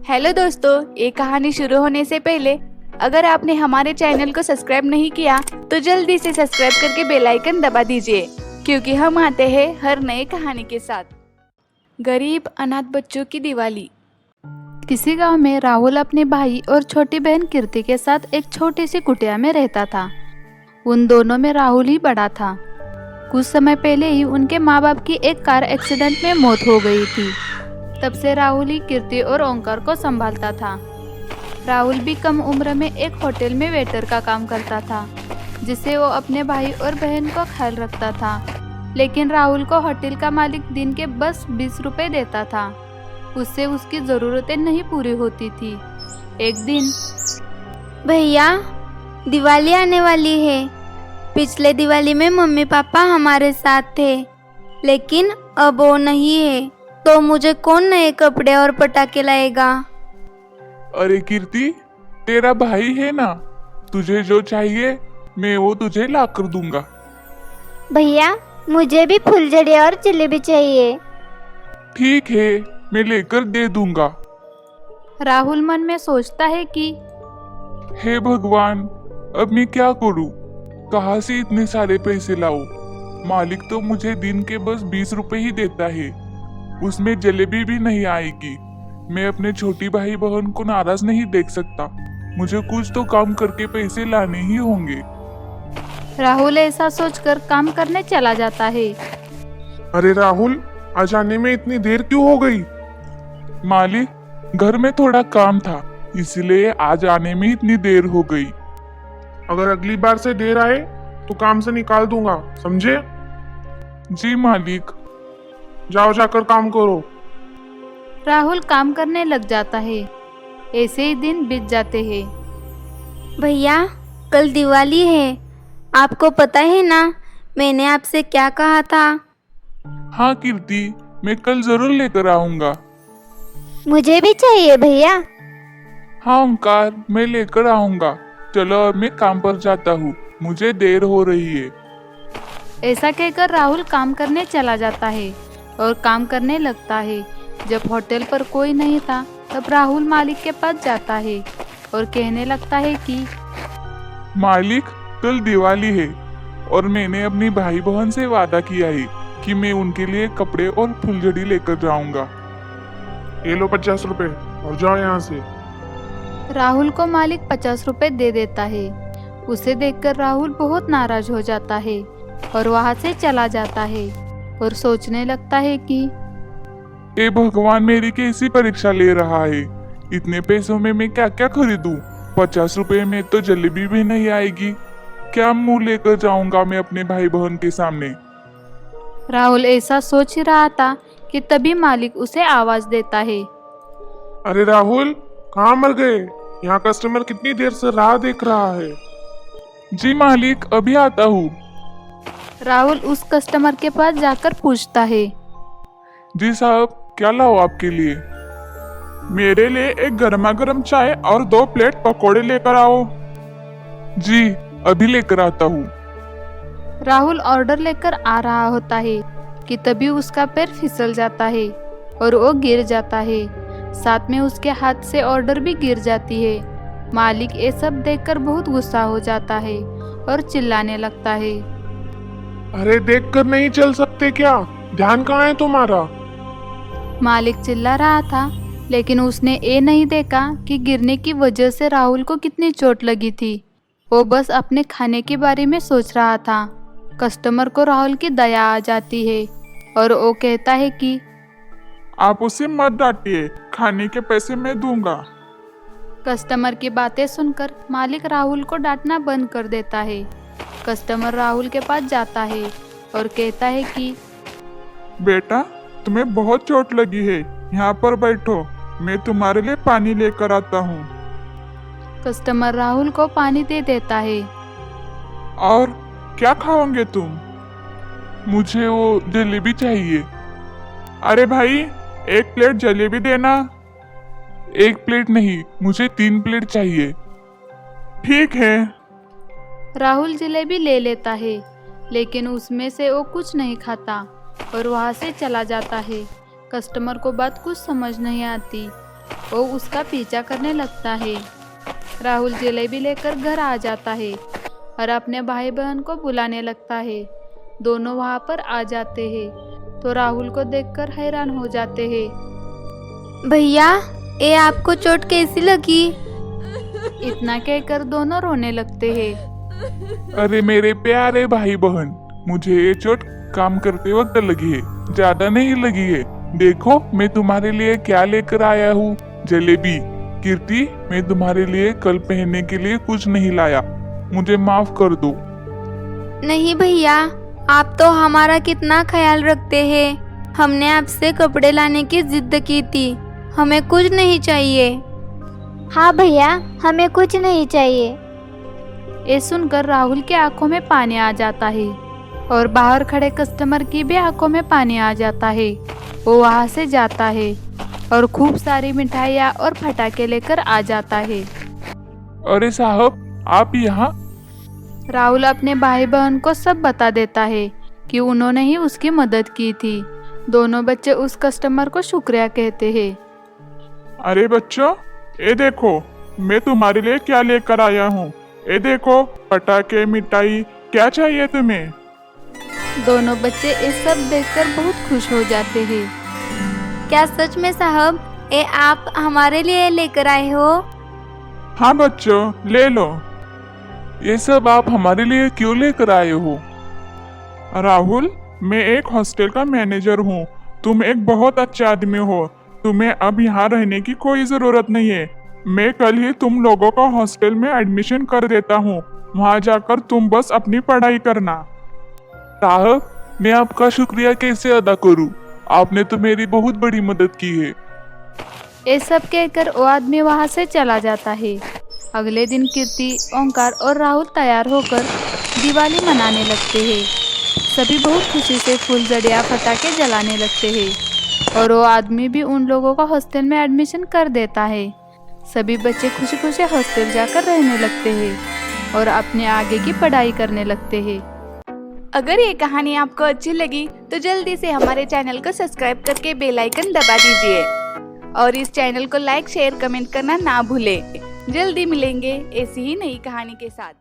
Hello दोस्तों, ये कहानी शुरू होने से पहले अगर आपने हमारे चैनल को सब्सक्राइब नहीं किया तो जल्दी से सब्सक्राइब करके बेल आइकन दबा दीजिए, क्योंकि हम आते हैं हर नए कहानी के साथ। गरीब अनाथ बच्चों की दिवाली। किसी गांव में राहुल अपने भाई और छोटी बहन कीर्ति के साथ एक छोटी सी कुटिया में रहता था। उन दोनों में राहुल ही बड़ा था। कुछ समय पहले ही उनके माँ बाप की एक कार एक्सीडेंट में मौत हो गई थी। तब से राहुल ही कीर्ति और ओंकार को संभालता था। राहुल भी कम उम्र में एक होटल में वेटर का काम करता था, जिससे वो अपने भाई और बहन का ख्याल रखता था। लेकिन राहुल को होटल का मालिक दिन के बस 20 रुपए देता था। उससे उसकी ज़रूरतें नहीं पूरी होती थी। एक दिन, भैया, दिवाली आने वाली है। पिछले दिवाली में मम्मी पापा हमारे साथ थे, लेकिन अब वो नहीं है, तो मुझे कौन नए कपड़े और पटाखे लाएगा? अरे कीर्ति, तेरा भाई है ना, तुझे जो चाहिए मैं वो तुझे ला कर दूंगा। भैया, मुझे भी फुलझड़ी और जलेबी चाहिए। ठीक है, मैं लेकर दे दूंगा। राहुल मन में सोचता है कि हे भगवान, अब मैं क्या करूं? कहाँ से इतने सारे पैसे लाऊं? मालिक तो मुझे दिन के बस 20 रुपए ही देता है, उसमें जलेबी भी नहीं आएगी। मैं अपने छोटी भाई बहन को नाराज नहीं देख सकता। मुझे कुछ तो काम करके पैसे लाने ही होंगे। राहुल ऐसा सोचकर काम करने चला जाता है। अरे राहुल, आज आने में इतनी देर क्यों हो गई? मालिक, घर में थोड़ा काम था, इसलिए आज आने में इतनी देर हो गई। अगर अगली बार से देर आए तो काम से निकाल दूंगा, समझे? जी मालिक। जाओ, जाकर काम करो। राहुल काम करने लग जाता है। ऐसे ही दिन बीत जाते हैं। भैया, कल दिवाली है, आपको पता है ना मैंने आपसे क्या कहा था? हाँ कीर्ति, मैं कल जरूर लेकर आऊंगा। मुझे भी चाहिए भैया। हाँ ओंकार, मैं लेकर आऊंगा। चलो अब मैं काम पर जाता हूँ, मुझे देर हो रही है। ऐसा कहकर राहुल काम करने चला जाता है और काम करने लगता है। जब होटल पर कोई नहीं था, तब राहुल मालिक के पास जाता है और कहने लगता है कि मालिक, कल दिवाली है और मैंने अपनी भाई बहन से वादा किया है कि मैं उनके लिए कपड़े और फुलझड़ी लेकर जाऊंगा। ये लो 50 रुपए और जाओ यहाँ से। राहुल को मालिक 50 रुपए दे देता है। उसे देखकर राहुल बहुत नाराज हो जाता है और वहां से चला जाता है और सोचने लगता है कि ए भगवान, मेरी कैसी परीक्षा ले रहा है? इतने पैसों में मैं क्या क्या खरीदूं? 50 रुपए में तो जलेबी भी नहीं आएगी। क्या मुंह लेकर जाऊंगा मैं अपने भाई बहन के सामने? राहुल ऐसा सोच ही रहा था कि तभी मालिक उसे आवाज देता है। अरे राहुल, कहाँ मर गए? यहाँ कस्टमर कितनी देर से राह देख रहा है। जी मालिक, अभी आता हूँ। राहुल उस कस्टमर के पास जाकर पूछता है। जी साहब, क्या लाओ आपके लिए? मेरे लिए एक गर्मा गर्म चाय और 2 प्लेट पकोड़े लेकर आओ। जी, अभी लेकर आता हूँ। राहुल ऑर्डर लेकर आ रहा होता है कि तभी उसका पैर फिसल जाता है और वो गिर जाता है। साथ में उसके हाथ से ऑर्डर भी गिर जाती है। मालिक ये सब देखकर बहुत गुस्सा हो जाता है और चिल्लाने लगता है। अरे देखकर नहीं चल सकते क्या? ध्यान कहाँ है तुम्हारा? मालिक चिल्ला रहा था, लेकिन उसने ये नहीं देखा कि गिरने की वजह से राहुल को कितनी चोट लगी थी। वो बस अपने खाने के बारे में सोच रहा था। कस्टमर को राहुल की दया आ जाती है और वो कहता है कि आप उसे मत डांटिए, खाने के पैसे मैं दूंगा। कस्टमर की बातें सुनकर मालिक राहुल को डांटना बंद कर देता है। कस्टमर राहुल के पास जाता है और कहता है कि बेटा, तुम्हें बहुत चोट लगी है, यहाँ पर बैठो, मैं तुम्हारे लिए पानी लेकर आता हूँ। कस्टमर राहुल को पानी दे देता है। और क्या खाओगे तुम? मुझे वो जलेबी चाहिए। अरे भाई, 1 प्लेट जलेबी देना। 1 प्लेट नहीं, मुझे 3 प्लेट चाहिए। ठीक है। राहुल जलेबी ले लेता है, लेकिन उसमें से वो कुछ नहीं खाता और वहाँ से चला जाता है। कस्टमर को बात कुछ समझ नहीं आती। वो उसका पीछा करने लगता है। राहुल जलेबी लेकर घर आ जाता है और अपने भाई बहन को बुलाने लगता है। दोनों वहाँ पर आ जाते हैं तो राहुल को देखकर हैरान हो जाते हैं। भैया, ये आपको चोट कैसी लगी? इतना कहकर दोनों रोने लगते हैं। अरे मेरे प्यारे भाई बहन, मुझे ये चोट काम करते वक्त लगी है, ज्यादा नहीं लगी है। देखो मैं तुम्हारे लिए क्या लेकर आया हूँ, जलेबी। कीर्ति, मैं तुम्हारे लिए कल पहनने के लिए कुछ नहीं लाया, मुझे माफ कर दो। नहीं भैया, आप तो हमारा कितना ख्याल रखते हैं। हमने आपसे कपड़े लाने की जिद की थी, हमें कुछ नहीं चाहिए। हाँ भैया, हमें कुछ नहीं चाहिए। ये सुनकर राहुल की आंखों में पानी आ जाता है और बाहर खड़े कस्टमर की भी आंखों में पानी आ जाता है। वो वहाँ से जाता है और खूब सारी मिठाइयाँ और पटाखे लेकर आ जाता है। अरे साहब, आप यहाँ? राहुल अपने भाई बहन को सब बता देता है कि उन्होंने ही उसकी मदद की थी। दोनों बच्चे उस कस्टमर को शुक्रिया कहते हैं। अरे बच्चों, ये देखो मैं तुम्हारे लिए क्या लेकर आया हूँ। ये देखो पटाखे, मिठाई, क्या चाहिए तुम्हें? दोनों बच्चे ये सब देखकर बहुत खुश हो जाते हैं। क्या सच में साहब, ये आप हमारे लिए लेकर आए हो? हाँ बच्चों, ले लो। ये सब आप हमारे लिए क्यों लेकर आए हो? राहुल, मैं एक हॉस्टल का मैनेजर हूँ। तुम एक बहुत अच्छा आदमी हो, तुम्हें अब यहाँ रहने की कोई जरूरत नहीं है। मैं कल ही तुम लोगों का हॉस्टल में एडमिशन कर देता हूँ, वहाँ जाकर तुम बस अपनी पढ़ाई करना। साहब, मैं आपका शुक्रिया कैसे अदा करूँ? आपने तो मेरी बहुत बड़ी मदद की है। ये सब कहकर वो आदमी वहाँ से चला जाता है। अगले दिन कीर्ति, ओंकार और राहुल तैयार होकर दिवाली मनाने लगते हैं। सभी बहुत खुशी से फुलझड़ियाँ, पटाखे जलाने लगते हैं और वो आदमी भी उन लोगों का हॉस्टल में एडमिशन कर देता है। सभी बच्चे खुशी खुशी हॉस्टल जाकर रहने लगते हैं और अपने आगे की पढ़ाई करने लगते हैं। अगर ये कहानी आपको अच्छी लगी तो जल्दी से हमारे चैनल को सब्सक्राइब करके बेल आइकन दबा दीजिए और इस चैनल को लाइक, शेयर, कमेंट करना ना भूलें। जल्दी मिलेंगे ऐसी ही नई कहानी के साथ।